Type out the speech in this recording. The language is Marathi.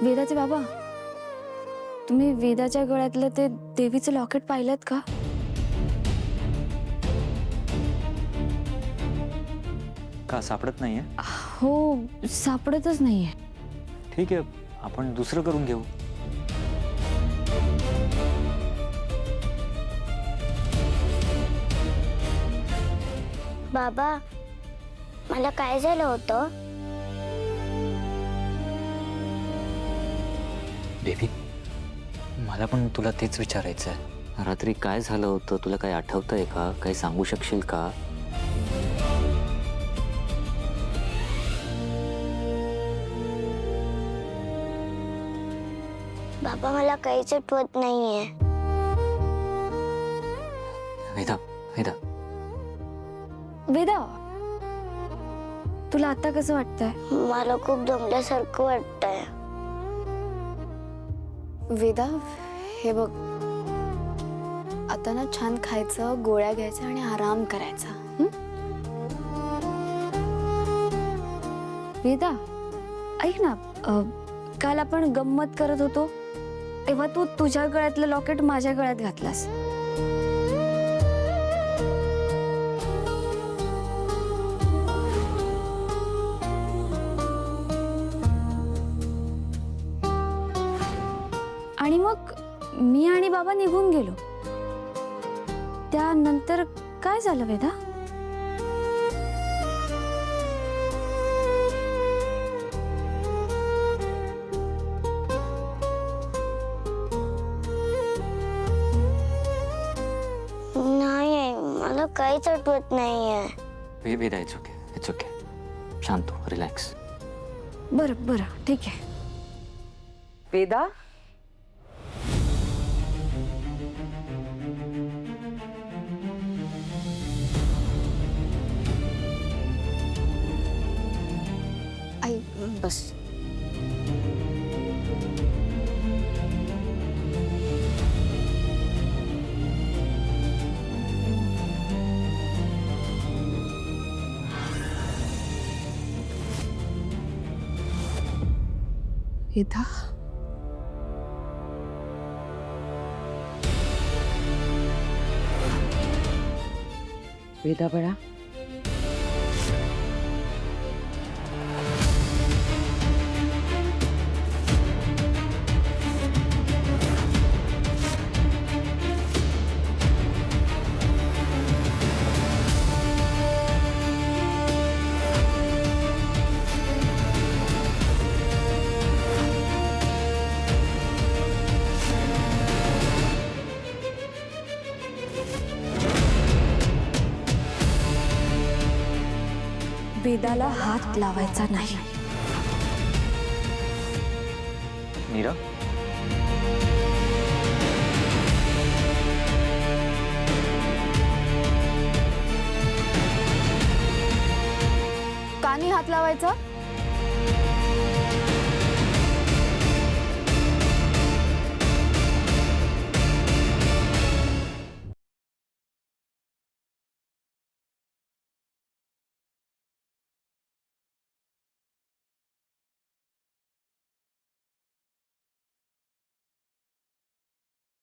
वेदाचे बाबा, तुम्ही वेदाच्या गळ्यातलं ते देवीचं लॉकेट पाहिलंत का? का सापडत नाहीये? हो, सापडतच नाहीये. ठीक आहे, आपण दुसरं करून घेऊ. बाबा, मला काय झालं होतं? बेबी, मला पण तुला तेच विचारायचं आहे. रात्री काय झालं होतं तुला काही आठवतंय का? काही सांगू शकशील का? बाबा, मला काहीच आठवत नाहीये. वेदा, वेदा, वेदा, तुला आता कसं वाटतंय? मला खूप दमल्यासारखं वाटतंय. वेदा, हे बघ, आता ना छान खायचं, गोळ्या घ्यायच्या आणि आराम करायचा. वेदा, ऐक ना, काल आपण गंमत करत होतो तेव्हा तू तुझ्या गळ्यातलं लॉकेट माझ्या गळ्यात घातलास. आणि मग मी आणि बाबा निघून गेलो. त्यानंतर काय झालं वेदा? नाही, मला काहीच आठवत नाहीये. Veda, it's okay, it's okay. शांत हो, रिलॅक्स. बरं बरं, ठीक आहे. वेदा, आई बस. वेदा, वेदा बळा, वेदाला हात लावायचा नाही. मीरा, का नाही हात लावायचा?